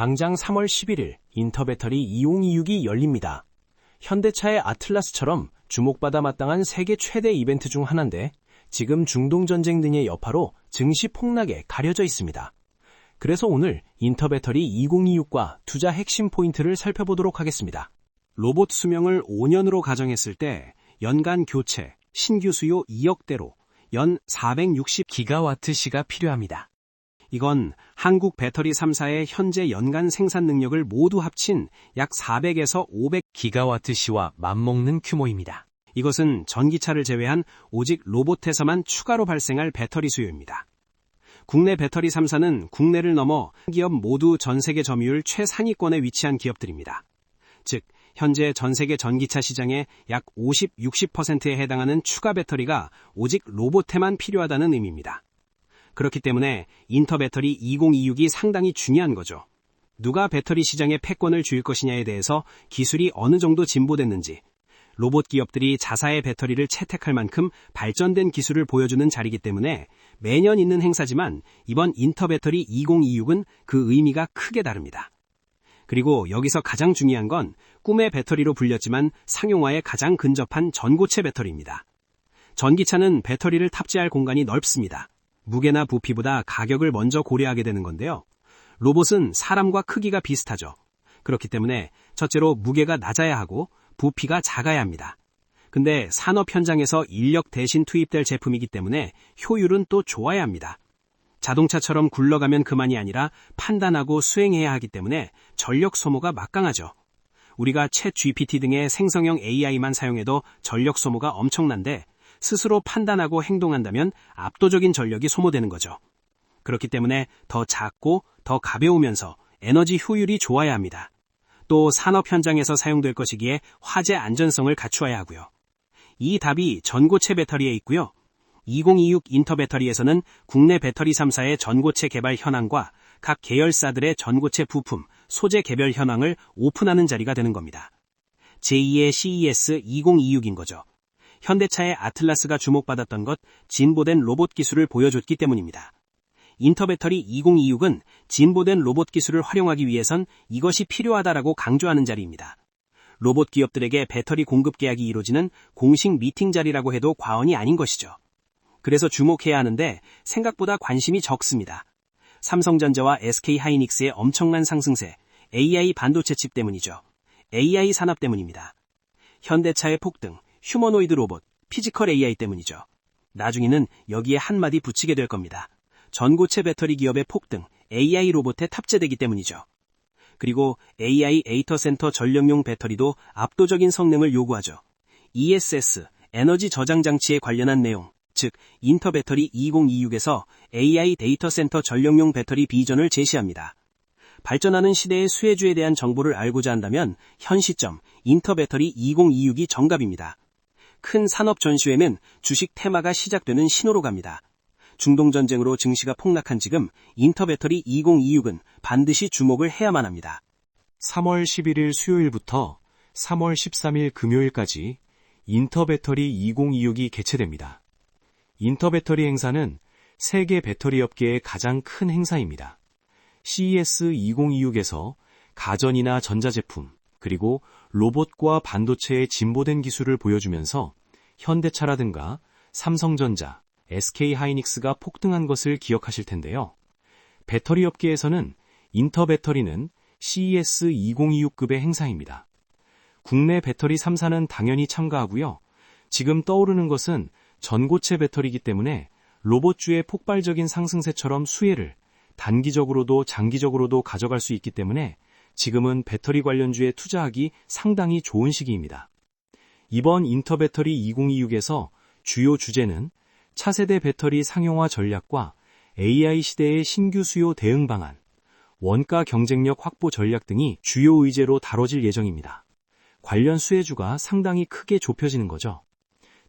당장 3월 11일 인터배터리 2026이 열립니다. 현대차의 아틀라스처럼 주목받아 마땅한 세계 최대 이벤트 중 하나인데 지금 중동전쟁 등의 여파로 증시 폭락에 가려져 있습니다. 그래서 오늘 인터배터리 2026과 투자 핵심 포인트를 살펴보도록 하겠습니다. 로봇 수명을 5년으로 가정했을 때 연간 교체, 신규 수요 2억대로 연 460기가와트시가 필요합니다. 이건 한국 배터리 3사의 현재 연간 생산 능력을 모두 합친 약 400에서 500기가와트시와 맞먹는 규모입니다. 이것은 전기차를 제외한 오직 로봇에서만 추가로 발생할 배터리 수요입니다. 국내 배터리 3사는 국내를 넘어 기업 모두 전 세계 점유율 최상위권에 위치한 기업들입니다. 즉, 현재 전 세계 전기차 시장의 약 50-60%에 해당하는 추가 배터리가 오직 로봇에만 필요하다는 의미입니다. 그렇기 때문에 인터배터리 2026이 상당히 중요한 거죠. 누가 배터리 시장의 패권을 쥘 것이냐에 대해서 기술이 어느 정도 진보됐는지, 로봇 기업들이 자사의 배터리를 채택할 만큼 발전된 기술을 보여주는 자리이기 때문에 매년 있는 행사지만 이번 인터배터리 2026은 그 의미가 크게 다릅니다. 그리고 여기서 가장 중요한 건 꿈의 배터리로 불렸지만 상용화에 가장 근접한 전고체 배터리입니다. 전기차는 배터리를 탑재할 공간이 넓습니다. 무게나 부피보다 가격을 먼저 고려하게 되는 건데요. 로봇은 사람과 크기가 비슷하죠. 그렇기 때문에 첫째로 무게가 낮아야 하고 부피가 작아야 합니다. 근데 산업 현장에서 인력 대신 투입될 제품이기 때문에 효율은 또 좋아야 합니다. 자동차처럼 굴러가면 그만이 아니라 판단하고 수행해야 하기 때문에 전력 소모가 막강하죠. 우리가 챗 GPT 등의 생성형 AI만 사용해도 전력 소모가 엄청난데 스스로 판단하고 행동한다면 압도적인 전력이 소모되는 거죠. 그렇기 때문에 더 작고 더 가벼우면서 에너지 효율이 좋아야 합니다. 또 산업 현장에서 사용될 것이기에 화재 안전성을 갖추어야 하고요. 이 답이 전고체 배터리에 있고요. 2026 인터배터리에서는 국내 배터리 3사의 전고체 개발 현황과 각 계열사들의 전고체 부품, 소재 개별 현황을 오픈하는 자리가 되는 겁니다. 제2의 CES 2026인 거죠. 현대차의 아틀라스가 주목받았던 것, 진보된 로봇 기술을 보여줬기 때문입니다. 인터배터리 2026은 진보된 로봇 기술을 활용하기 위해선 이것이 필요하다라고 강조하는 자리입니다. 로봇 기업들에게 배터리 공급 계약이 이루어지는 공식 미팅 자리라고 해도 과언이 아닌 것이죠. 그래서 주목해야 하는데 생각보다 관심이 적습니다. 삼성전자와 SK하이닉스의 엄청난 상승세, AI 반도체 칩 때문이죠. AI 산업 때문입니다. 현대차의 폭등, 휴머노이드 로봇, 피지컬 AI 때문이죠. 나중에는 여기에 한마디 붙이게 될 겁니다. 전고체 배터리 기업의 폭등, AI 로봇에 탑재되기 때문이죠. 그리고 AI 데이터 센터 전력용 배터리도 압도적인 성능을 요구하죠. ESS, 에너지 저장 장치에 관련한 내용, 즉 인터배터리 2026에서 AI 데이터 센터 전력용 배터리 비전을 제시합니다. 발전하는 시대의 수혜주에 대한 정보를 알고자 한다면 현 시점 인터배터리 2026이 정답입니다. 큰 산업 전시회는 주식 테마가 시작되는 신호로 갑니다. 중동전쟁으로 증시가 폭락한 지금 인터배터리 2026은 반드시 주목을 해야만 합니다. 3월 11일 수요일부터 3월 13일 금요일까지 인터배터리 2026이 개최됩니다. 인터배터리 행사는 세계 배터리 업계의 가장 큰 행사입니다. CES 2026에서 가전이나 전자제품, 그리고 로봇과 반도체의 진보된 기술을 보여주면서 현대차라든가 삼성전자, SK하이닉스가 폭등한 것을 기억하실 텐데요. 배터리 업계에서는 인터배터리는 CES 2026급의 행사입니다. 국내 배터리 3사는 당연히 참가하고요. 지금 떠오르는 것은 전고체 배터리이기 때문에 로봇주의 폭발적인 상승세처럼 수혜를 단기적으로도 장기적으로도 가져갈 수 있기 때문에 지금은 배터리 관련주에 투자하기 상당히 좋은 시기입니다. 이번 인터배터리 2026에서 주요 주제는 차세대 배터리 상용화 전략과 AI 시대의 신규 수요 대응 방안, 원가 경쟁력 확보 전략 등이 주요 의제로 다뤄질 예정입니다. 관련 수혜주가 상당히 크게 좁혀지는 거죠.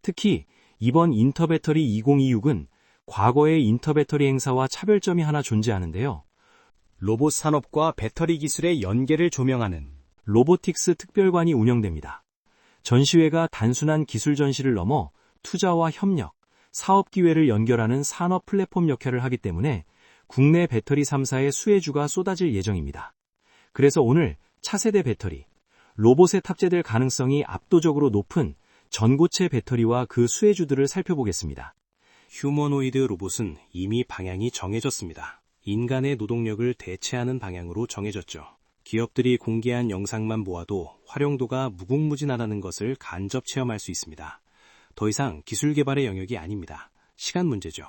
특히 이번 인터배터리 2026은 과거의 인터배터리 행사와 차별점이 하나 존재하는데요. 로봇 산업과 배터리 기술의 연계를 조명하는 로보틱스 특별관이 운영됩니다. 전시회가 단순한 기술 전시를 넘어 투자와 협력, 사업 기회를 연결하는 산업 플랫폼 역할을 하기 때문에 국내 배터리 3사의 수혜주가 쏟아질 예정입니다. 그래서 오늘 차세대 배터리, 로봇에 탑재될 가능성이 압도적으로 높은 전고체 배터리와 그 수혜주들을 살펴보겠습니다. 휴머노이드 로봇은 이미 방향이 정해졌습니다. 인간의 노동력을 대체하는 방향으로 정해졌죠. 기업들이 공개한 영상만 보아도 활용도가 무궁무진하다는 것을 간접 체험할 수 있습니다. 더 이상 기술 개발의 영역이 아닙니다. 시간 문제죠.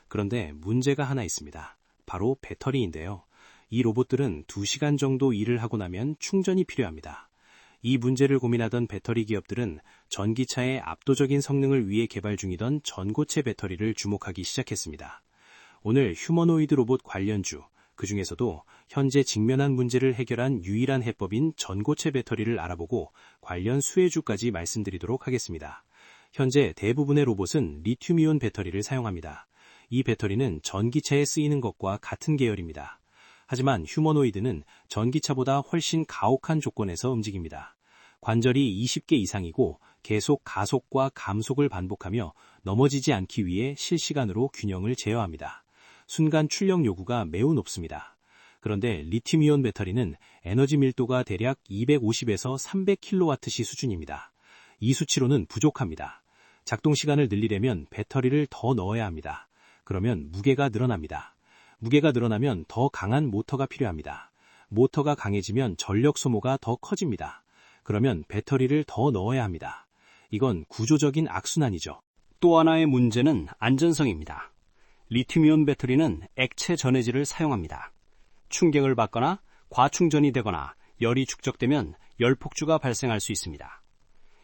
그런데 문제가 하나 있습니다. 바로 배터리인데요. 이 로봇들은 2시간 정도 일을 하고 나면 충전이 필요합니다. 이 문제를 고민하던 배터리 기업들은 전기차의 압도적인 성능을 위해 개발 중이던 전고체 배터리를 주목하기 시작했습니다. 오늘 휴머노이드 로봇 관련주, 그 중에서도 현재 직면한 문제를 해결한 유일한 해법인 전고체 배터리를 알아보고 관련 수혜주까지 말씀드리도록 하겠습니다. 현재 대부분의 로봇은 리튬이온 배터리를 사용합니다. 이 배터리는 전기차에 쓰이는 것과 같은 계열입니다. 하지만 휴머노이드는 전기차보다 훨씬 가혹한 조건에서 움직입니다. 관절이 20개 이상이고 계속 가속과 감속을 반복하며 넘어지지 않기 위해 실시간으로 균형을 제어합니다. 순간 출력 요구가 매우 높습니다. 그런데 리튬이온 배터리는 에너지 밀도가 대략 250에서 300kWh 수준입니다. 이 수치로는 부족합니다. 작동 시간을 늘리려면 배터리를 더 넣어야 합니다. 그러면 무게가 늘어납니다. 무게가 늘어나면 더 강한 모터가 필요합니다. 모터가 강해지면 전력 소모가 더 커집니다. 그러면 배터리를 더 넣어야 합니다. 이건 구조적인 악순환이죠. 또 하나의 문제는 안전성입니다. 리튬이온 배터리는 액체 전해질을 사용합니다. 충격을 받거나 과충전이 되거나 열이 축적되면 열폭주가 발생할 수 있습니다.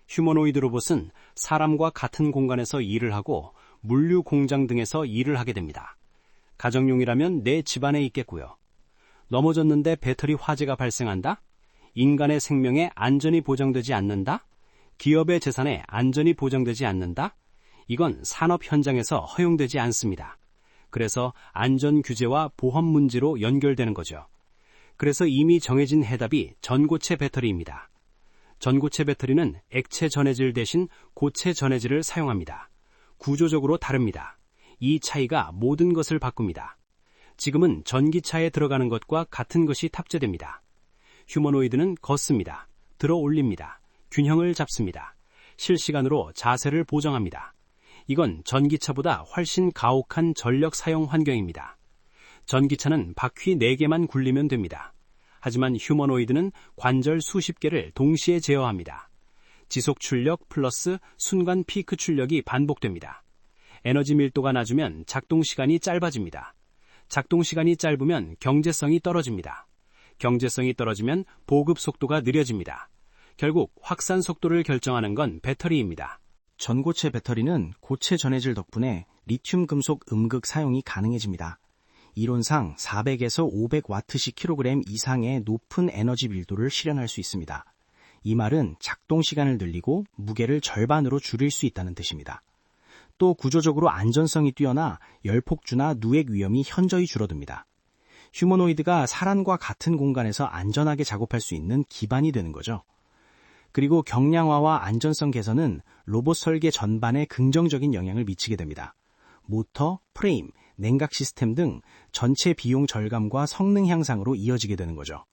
휴머노이드 로봇은 사람과 같은 공간에서 일을 하고 물류 공장 등에서 일을 하게 됩니다. 가정용이라면 내 집안에 있겠고요. 넘어졌는데 배터리 화재가 발생한다? 인간의 생명에 안전이 보장되지 않는다? 기업의 재산에 안전이 보장되지 않는다? 이건 산업 현장에서 허용되지 않습니다. 그래서 안전 규제와 보험 문제로 연결되는 거죠. 그래서 이미 정해진 해답이 전고체 배터리입니다. 전고체 배터리는 액체 전해질 대신 고체 전해질을 사용합니다. 구조적으로 다릅니다. 이 차이가 모든 것을 바꿉니다. 지금은 전기차에 들어가는 것과 같은 것이 탑재됩니다. 휴머노이드는 걷습니다. 들어 올립니다. 균형을 잡습니다. 실시간으로 자세를 보정합니다. 이건 전기차보다 훨씬 가혹한 전력 사용 환경입니다. 전기차는 바퀴 4개만 굴리면 됩니다. 하지만 휴머노이드는 관절 수십 개를 동시에 제어합니다. 지속 출력 플러스 순간 피크 출력이 반복됩니다. 에너지 밀도가 낮으면 작동 시간이 짧아집니다. 작동 시간이 짧으면 경제성이 떨어집니다. 경제성이 떨어지면 보급 속도가 느려집니다. 결국 확산 속도를 결정하는 건 배터리입니다. 전고체 배터리는 고체 전해질 덕분에 리튬 금속 음극 사용이 가능해집니다. 이론상 400에서 500Wh/kg 이상의 높은 에너지 밀도를 실현할 수 있습니다. 이 말은 작동 시간을 늘리고 무게를 절반으로 줄일 수 있다는 뜻입니다. 또 구조적으로 안전성이 뛰어나 열폭주나 누액 위험이 현저히 줄어듭니다. 휴머노이드가 사람과 같은 공간에서 안전하게 작업할 수 있는 기반이 되는 거죠. 그리고 경량화와 안전성 개선은 로봇 설계 전반에 긍정적인 영향을 미치게 됩니다. 모터, 프레임, 냉각 시스템 등 전체 비용 절감과 성능 향상으로 이어지게 되는 거죠.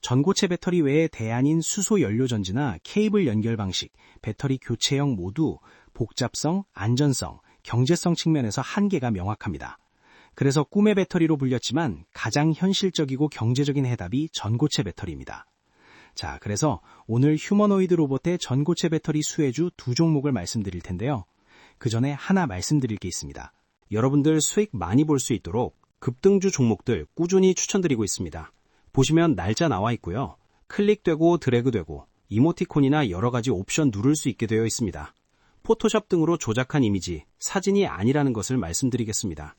전고체 배터리 외에 대안인 수소 연료 전지나 케이블 연결 방식, 배터리 교체형 모두 복잡성, 안전성, 경제성 측면에서 한계가 명확합니다. 그래서 꿈의 배터리로 불렸지만 가장 현실적이고 경제적인 해답이 전고체 배터리입니다. 자, 그래서 오늘 휴머노이드 로봇의 전고체 배터리 수혜주 2종목을 말씀드릴 텐데요. 그 전에 하나 말씀드릴 게 있습니다. 여러분들 수익 많이 볼 수 있도록 급등주 종목들 꾸준히 추천드리고 있습니다. 보시면 날짜 나와 있고요. 클릭되고 드래그되고 이모티콘이나 여러 가지 옵션 누를 수 있게 되어 있습니다. 포토샵 등으로 조작한 이미지, 사진이 아니라는 것을 말씀드리겠습니다.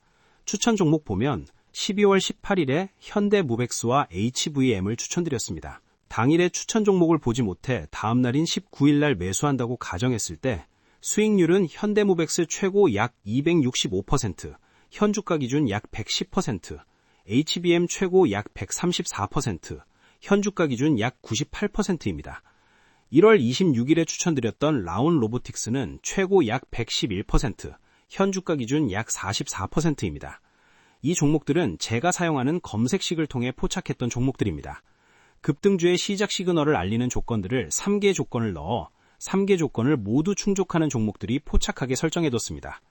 추천 종목 보면 12월 18일에 현대모백스와 HVM을 추천드렸습니다. 당일에 추천 종목을 보지 못해 다음날인 19일날 매수한다고 가정했을 때 수익률은 현대모백스 최고 약 265%, 현주가 기준 약 110%, HBM 최고 약 134%, 현주가 기준 약 98%입니다. 1월 26일에 추천드렸던 라온 로보틱스는 최고 약 111%, 현주가 기준 약 44%입니다. 이 종목들은 제가 사용하는 검색식을 통해 포착했던 종목들입니다. 급등주의 시작 시그널을 알리는 조건들을 3개 조건을 넣어 3개 조건을 모두 충족하는 종목들이 포착하게 설정해뒀습니다.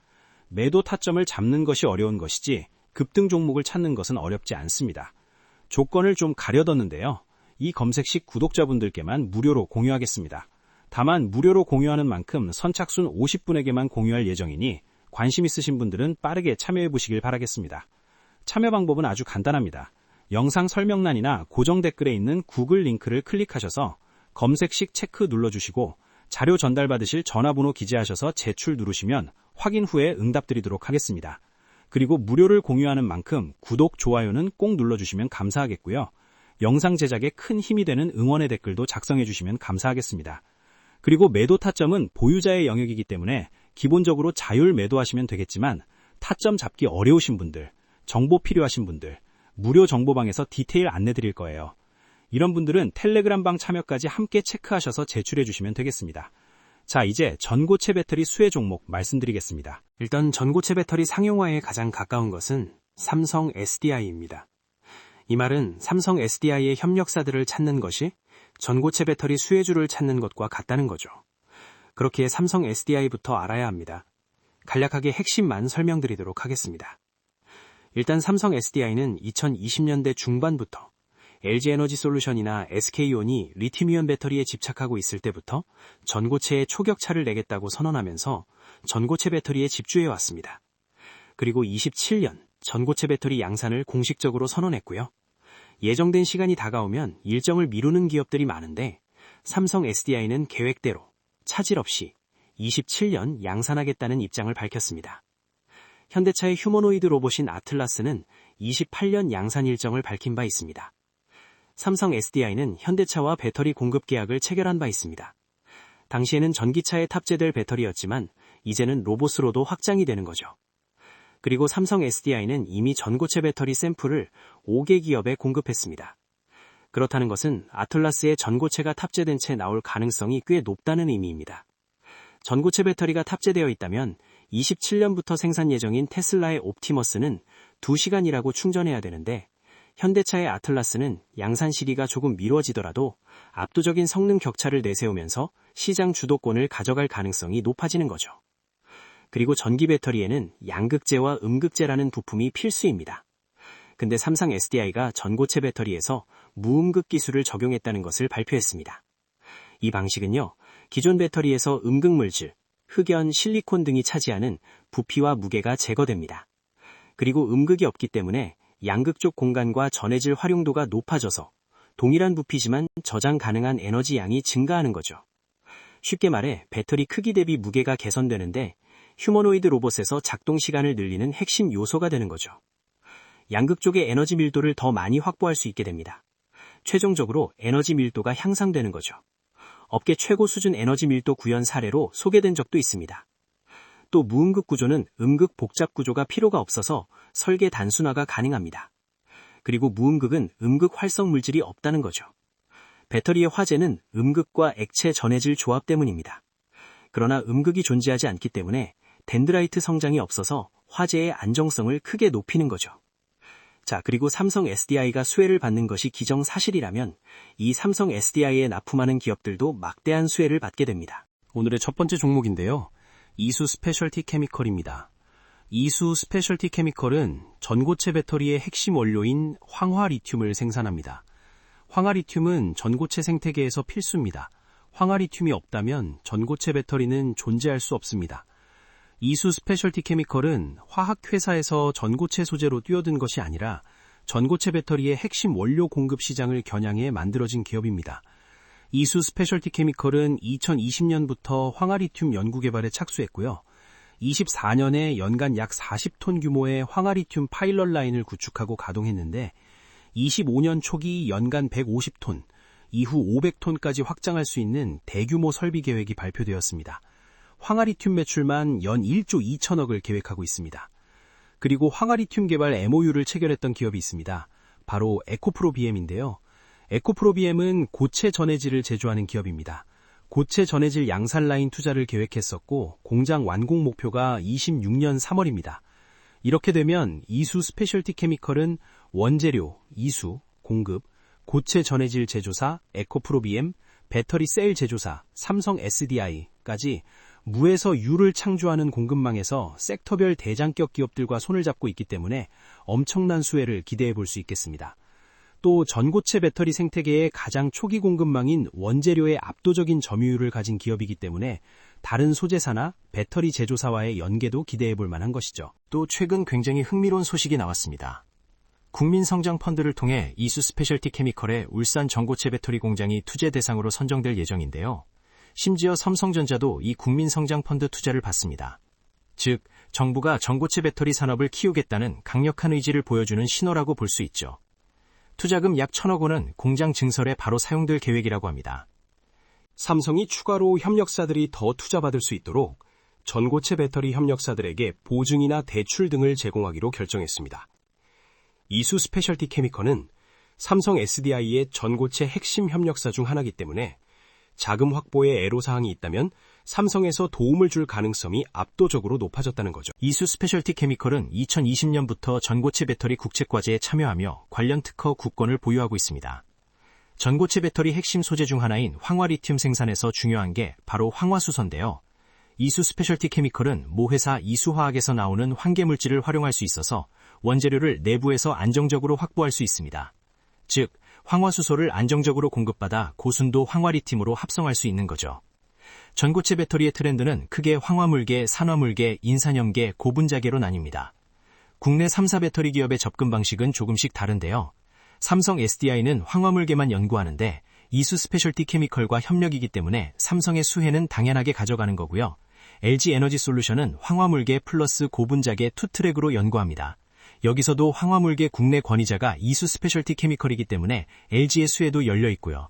매도 타점을 잡는 것이 어려운 것이지 급등 종목을 찾는 것은 어렵지 않습니다. 조건을 좀 가려뒀는데요. 이 검색 시 구독자분들께만 무료로 공유하겠습니다. 다만 무료로 공유하는 만큼 선착순 50분에게만 공유할 예정이니 관심 있으신 분들은 빠르게 참여해 보시길 바라겠습니다. 참여 방법은 아주 간단합니다. 영상 설명란이나 고정 댓글에 있는 구글 링크를 클릭하셔서 검색식 체크 눌러주시고 자료 전달받으실 전화번호 기재하셔서 제출 누르시면 확인 후에 응답드리도록 하겠습니다. 그리고 무료를 공유하는 만큼 구독, 좋아요는 꼭 눌러주시면 감사하겠고요. 영상 제작에 큰 힘이 되는 응원의 댓글도 작성해 주시면 감사하겠습니다. 그리고 매도 타점은 보유자의 영역이기 때문에 기본적으로 자율 매도하시면 되겠지만 타점 잡기 어려우신 분들, 정보 필요하신 분들, 무료 정보방에서 디테일 안내 드릴 거예요. 이런 분들은 텔레그램방 참여까지 함께 체크하셔서 제출해 주시면 되겠습니다. 자, 이제 전고체 배터리 수혜 종목 말씀드리겠습니다. 일단 전고체 배터리 상용화에 가장 가까운 것은 삼성 SDI입니다. 이 말은 삼성 SDI의 협력사들을 찾는 것이 전고체 배터리 수혜주를 찾는 것과 같다는 거죠. 그렇기에 삼성 SDI부터 알아야 합니다. 간략하게 핵심만 설명드리도록 하겠습니다. 일단 삼성 SDI는 2020년대 중반부터 LG에너지솔루션이나 SK온이 리튬이온 배터리에 집착하고 있을 때부터 전고체에 초격차를 내겠다고 선언하면서 전고체 배터리에 집중해왔습니다. 그리고 27년 전고체 배터리 양산을 공식적으로 선언했고요. 예정된 시간이 다가오면 일정을 미루는 기업들이 많은데 삼성 SDI는 계획대로 차질 없이 27년 양산하겠다는 입장을 밝혔습니다. 현대차의 휴머노이드 로봇인 아틀라스는 28년 양산 일정을 밝힌 바 있습니다. 삼성 SDI는 현대차와 배터리 공급 계약을 체결한 바 있습니다. 당시에는 전기차에 탑재될 배터리였지만 이제는 로봇으로도 확장이 되는 거죠. 그리고 삼성 SDI는 이미 전고체 배터리 샘플을 5개 기업에 공급했습니다. 그렇다는 것은 아틀라스에 전고체가 탑재된 채 나올 가능성이 꽤 높다는 의미입니다. 전고체 배터리가 탑재되어 있다면 27년부터 생산 예정인 테슬라의 옵티머스는 2시간이라고 충전해야 되는데 현대차의 아틀라스는 양산 시기가 조금 미뤄지더라도 압도적인 성능 격차를 내세우면서 시장 주도권을 가져갈 가능성이 높아지는 거죠. 그리고 전기 배터리에는 양극재와 음극재라는 부품이 필수입니다. 근데 삼성 SDI가 전고체 배터리에서 무음극 기술을 적용했다는 것을 발표했습니다. 이 방식은요, 기존 배터리에서 음극물질, 흑연, 실리콘 등이 차지하는 부피와 무게가 제거됩니다. 그리고 음극이 없기 때문에 양극 쪽 공간과 전해질 활용도가 높아져서 동일한 부피지만 저장 가능한 에너지 양이 증가하는 거죠. 쉽게 말해 배터리 크기 대비 무게가 개선되는데 휴머노이드 로봇에서 작동 시간을 늘리는 핵심 요소가 되는 거죠. 양극 쪽의 에너지 밀도를 더 많이 확보할 수 있게 됩니다. 최종적으로 에너지 밀도가 향상되는 거죠. 업계 최고 수준 에너지 밀도 구현 사례로 소개된 적도 있습니다. 또 무음극 구조는 음극 복잡 구조가 필요가 없어서 설계 단순화가 가능합니다. 그리고 무음극은 음극 활성 물질이 없다는 거죠. 배터리의 화재는 음극과 액체 전해질 조합 때문입니다. 그러나 음극이 존재하지 않기 때문에 덴드라이트 성장이 없어서 화재의 안정성을 크게 높이는 거죠. 자, 그리고 삼성 SDI가 수혜를 받는 것이 기정사실이라면 이 삼성 SDI에 납품하는 기업들도 막대한 수혜를 받게 됩니다. 오늘의 첫 번째 종목인데요. 이수 스페셜티 케미컬입니다. 이수 스페셜티 케미컬은 전고체 배터리의 핵심 원료인 황화리튬을 생산합니다. 황화리튬은 전고체 생태계에서 필수입니다. 황화리튬이 없다면 전고체 배터리는 존재할 수 없습니다. 이수 스페셜티 케미컬은 화학회사에서 전고체 소재로 뛰어든 것이 아니라 전고체 배터리의 핵심 원료 공급 시장을 겨냥해 만들어진 기업입니다. 이수 스페셜티 케미컬은 2020년부터 황화리튬 연구 개발에 착수했고요. 24년에 연간 약 40톤 규모의 황화리튬 파일럿 라인을 구축하고 가동했는데 25년 초기 연간 150톤, 이후 500톤까지 확장할 수 있는 대규모 설비 계획이 발표되었습니다. 황화리튬 매출만 연 1조 2천억을 계획하고 있습니다. 그리고 황화리튬 개발 MOU를 체결했던 기업이 있습니다. 바로 에코프로비엠인데요. 에코프로비엠은 고체 전해질을 제조하는 기업입니다. 고체 전해질 양산 라인 투자를 계획했었고 공장 완공 목표가 26년 3월입니다. 이렇게 되면 이수 스페셜티 케미컬은 원재료, 이수, 공급, 고체 전해질 제조사 에코프로비엠, 배터리 셀 제조사 삼성 SDI까지 무에서 유를 창조하는 공급망에서 섹터별 대장격 기업들과 손을 잡고 있기 때문에 엄청난 수혜를 기대해 볼 수 있겠습니다. 또 전고체 배터리 생태계의 가장 초기 공급망인 원재료의 압도적인 점유율을 가진 기업이기 때문에 다른 소재사나 배터리 제조사와의 연계도 기대해 볼 만한 것이죠. 또 최근 굉장히 흥미로운 소식이 나왔습니다. 국민성장펀드를 통해 이수 스페셜티 케미컬의 울산 전고체 배터리 공장이 투자 대상으로 선정될 예정인데요. 심지어 삼성전자도 이 국민성장펀드 투자를 받습니다. 즉, 정부가 전고체 배터리 산업을 키우겠다는 강력한 의지를 보여주는 신호라고 볼 수 있죠. 투자금 약 1,000억 원은 공장 증설에 바로 사용될 계획이라고 합니다. 삼성이 추가로 협력사들이 더 투자받을 수 있도록 전고체 배터리 협력사들에게 보증이나 대출 등을 제공하기로 결정했습니다. 이수 스페셜티 케미컬은 삼성 SDI의 전고체 핵심 협력사 중 하나이기 때문에 자금 확보에 애로사항이 있다면 삼성에서 도움을 줄 가능성이 압도적으로 높아졌다는 거죠. 이수 스페셜티 케미컬은 2020년부터 전고체 배터리 국책과제에 참여하며 관련 특허 국권을 보유하고 있습니다. 전고체 배터리 핵심 소재 중 하나인 황화리튬 생산에서 중요한 게 바로 황화수소인데요. 이수 스페셜티 케미컬은 모 회사 이수화학에서 나오는 환계물질을 활용할 수 있어서 원재료를 내부에서 안정적으로 확보할 수 있습니다. 즉, 황화수소를 안정적으로 공급받아 고순도 황화리튬으로 합성할 수 있는 거죠. 전고체 배터리의 트렌드는 크게 황화물계, 산화물계, 인산염계, 고분자계로 나뉩니다. 국내 3사 배터리 기업의 접근 방식은 조금씩 다른데요. 삼성 SDI는 황화물계만 연구하는데 이수 스페셜티 케미컬과 협력이기 때문에 삼성의 수혜는 당연하게 가져가는 거고요. LG 에너지 솔루션은 황화물계 플러스 고분자계 투트랙으로 연구합니다. 여기서도 황화물계 국내 권위자가 이수 스페셜티 케미컬이기 때문에 LG의 수혜도 열려 있고요.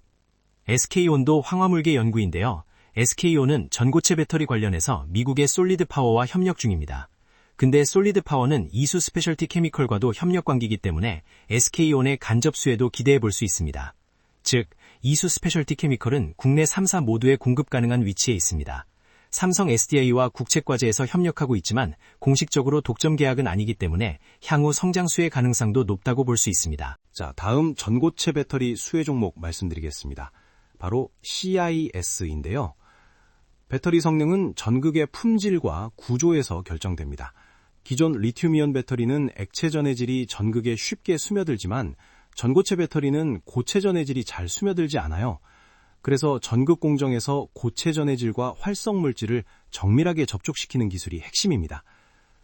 SK온도 황화물계 연구인데요. SK온은 전고체 배터리 관련해서 미국의 솔리드 파워와 협력 중입니다. 근데 솔리드 파워는 이수 스페셜티 케미컬과도 협력 관계이기 때문에 SK온의 간접 수혜도 기대해 볼 수 있습니다. 즉, 이수 스페셜티 케미컬은 국내 3사 모두에 공급 가능한 위치에 있습니다. 삼성 SDI와 국책과제에서 협력하고 있지만 공식적으로 독점 계약은 아니기 때문에 향후 성장 수혜 가능성도 높다고 볼 수 있습니다. 자, 다음 전고체 배터리 수혜 종목 말씀드리겠습니다. 바로 CIS인데요. 배터리 성능은 전극의 품질과 구조에서 결정됩니다. 기존 리튬이온 배터리는 액체 전해질이 전극에 쉽게 스며들지만 전고체 배터리는 고체 전해질이 잘 스며들지 않아요. 그래서 전극 공정에서 고체 전해질과 활성 물질을 정밀하게 접촉시키는 기술이 핵심입니다.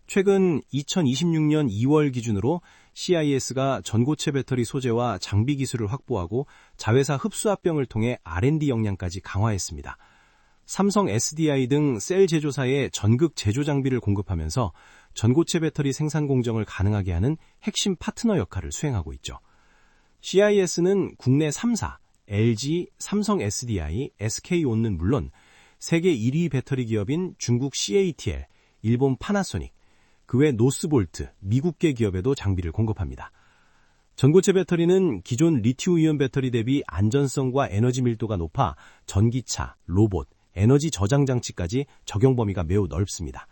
최근 2026년 2월 기준으로 CIS가 전고체 배터리 소재와 장비 기술을 확보하고 자회사 흡수합병을 통해 R&D 역량까지 강화했습니다. 삼성 SDI 등 셀 제조사에 전극 제조 장비를 공급하면서 전고체 배터리 생산 공정을 가능하게 하는 핵심 파트너 역할을 수행하고 있죠. CIS는 국내 3사, LG, 삼성 SDI, SK온은 물론 세계 1위 배터리 기업인 중국 CATL, 일본 파나소닉, 그 외 노스볼트, 미국계 기업에도 장비를 공급합니다. 전고체 배터리는 기존 리튬이온 배터리 대비 안전성과 에너지 밀도가 높아 전기차, 로봇, 에너지 저장 장치까지 적용 범위가 매우 넓습니다.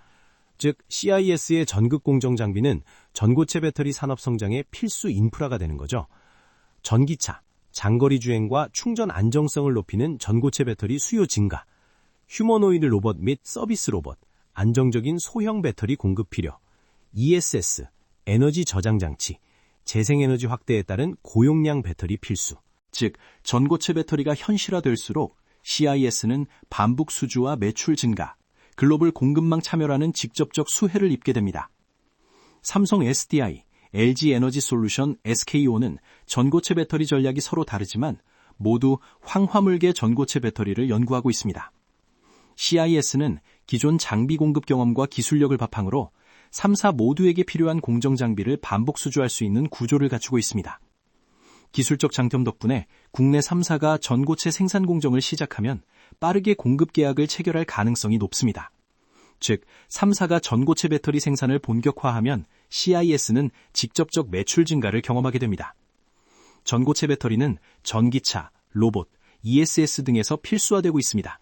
즉, CIS의 전극 공정 장비는 전고체 배터리 산업 성장의 필수 인프라가 되는 거죠. 전기차, 장거리 주행과 충전 안정성을 높이는 전고체 배터리 수요 증가, 휴머노이드 로봇 및 서비스 로봇, 안정적인 소형 배터리 공급 필요, ESS, 에너지 저장 장치, 재생에너지 확대에 따른 고용량 배터리 필수. 즉, 전고체 배터리가 현실화될수록 CIS는 반복 수주와 매출 증가, 글로벌 공급망 참여라는 직접적 수혜를 입게 됩니다. 삼성 SDI, LG 에너지 솔루션, SK온은 전고체 배터리 전략이 서로 다르지만 모두 황화물계 전고체 배터리를 연구하고 있습니다. CIS는 기존 장비 공급 경험과 기술력을 바탕으로 3사 모두에게 필요한 공정 장비를 반복 수주할 수 있는 구조를 갖추고 있습니다. 기술적 장점 덕분에 국내 3사가 전고체 생산 공정을 시작하면 빠르게 공급 계약을 체결할 가능성이 높습니다. 즉, 3사가 전고체 배터리 생산을 본격화하면 CIS는 직접적 매출 증가를 경험하게 됩니다. 전고체 배터리는 전기차, 로봇, ESS 등에서 필수화되고 있습니다.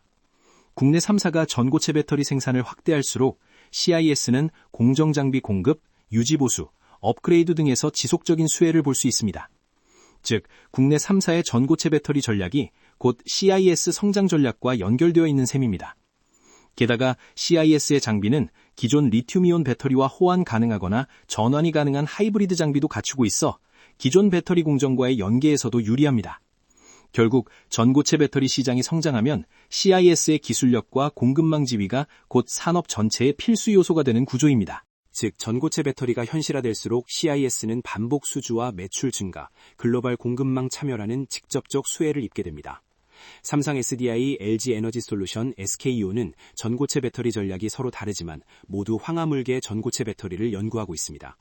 국내 3사가 전고체 배터리 생산을 확대할수록 CIS는 공정 장비 공급, 유지 보수, 업그레이드 등에서 지속적인 수혜를 볼 수 있습니다. 즉 국내 3사의 전고체 배터리 전략이 곧 CIS 성장 전략과 연결되어 있는 셈입니다. 게다가 CIS의 장비는 기존 리튬이온 배터리와 호환 가능하거나 전환이 가능한 하이브리드 장비도 갖추고 있어 기존 배터리 공정과의 연계에서도 유리합니다. 결국 전고체 배터리 시장이 성장하면 CIS의 기술력과 공급망 지위가 곧 산업 전체의 필수 요소가 되는 구조입니다. 즉 전고체 배터리가 현실화될수록 CIS는 반복 수주와 매출 증가, 글로벌 공급망 참여라는 직접적 수혜를 입게 됩니다. 삼성 SDI, LG 에너지 솔루션, SKEO는 전고체 배터리 전략이 서로 다르지만 모두 황화물계 전고체 배터리를 연구하고 있습니다.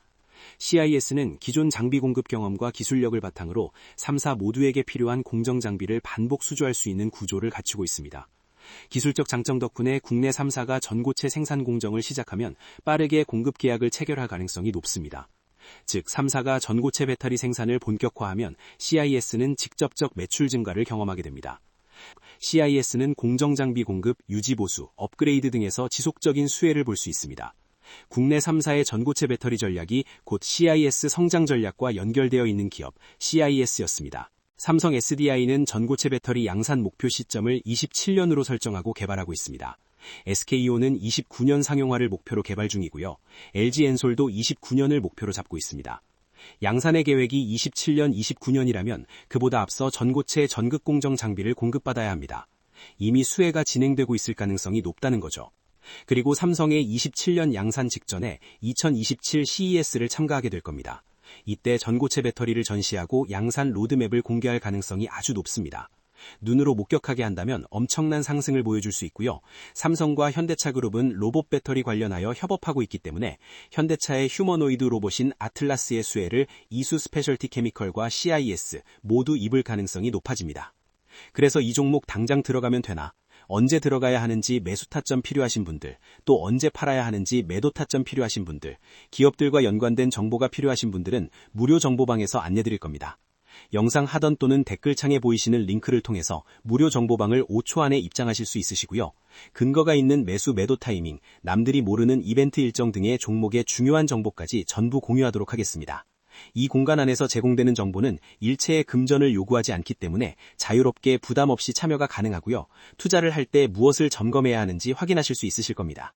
CIS는 기존 장비 공급 경험과 기술력을 바탕으로 3사 모두에게 필요한 공정 장비를 반복 수주할 수 있는 구조를 갖추고 있습니다. 기술적 장점 덕분에 국내 3사가 전고체 생산 공정을 시작하면 빠르게 공급 계약을 체결할 가능성이 높습니다. 즉 3사가 전고체 배터리 생산을 본격화하면 CIS는 직접적 매출 증가를 경험하게 됩니다. CIS는 공정장비 공급, 유지보수, 업그레이드 등에서 지속적인 수혜를 볼 수 있습니다. 국내 3사의 전고체 배터리 전략이 곧 CIS 성장 전략과 연결되어 있는 기업 CIS였습니다. 삼성 SDI는 전고체 배터리 양산 목표 시점을 27년으로 설정하고 개발하고 있습니다. SKEO는 29년 상용화를 목표로 개발 중이고요. LG 엔솔도 29년을 목표로 잡고 있습니다. 양산의 계획이 27년, 29년이라면 그보다 앞서 전고체 전극 공정 장비를 공급받아야 합니다. 이미 수혜가 진행되고 있을 가능성이 높다는 거죠. 그리고 삼성의 27년 양산 직전에 2027 CES를 참가하게 될 겁니다. 이때 전고체 배터리를 전시하고 양산 로드맵을 공개할 가능성이 아주 높습니다. 눈으로 목격하게 한다면 엄청난 상승을 보여줄 수 있고요. 삼성과 현대차 그룹은 로봇 배터리 관련하여 협업하고 있기 때문에 현대차의 휴머노이드 로봇인 아틀라스의 수혜를 이수 스페셜티 케미컬과 CIS 모두 입을 가능성이 높아집니다. 그래서 이 종목 당장 들어가면 되나? 언제 들어가야 하는지 매수 타점 필요하신 분들, 또 언제 팔아야 하는지 매도 타점 필요하신 분들, 기업들과 연관된 정보가 필요하신 분들은 무료 정보방에서 안내드릴 겁니다. 영상 하단 또는 댓글창에 보이시는 링크를 통해서 무료 정보방을 5초 안에 입장하실 수 있으시고요. 근거가 있는 매수 매도 타이밍, 남들이 모르는 이벤트 일정 등의 종목의 중요한 정보까지 전부 공유하도록 하겠습니다. 이 공간 안에서 제공되는 정보는 일체의 금전을 요구하지 않기 때문에 자유롭게 부담 없이 참여가 가능하고요. 투자를 할 때 무엇을 점검해야 하는지 확인하실 수 있으실 겁니다.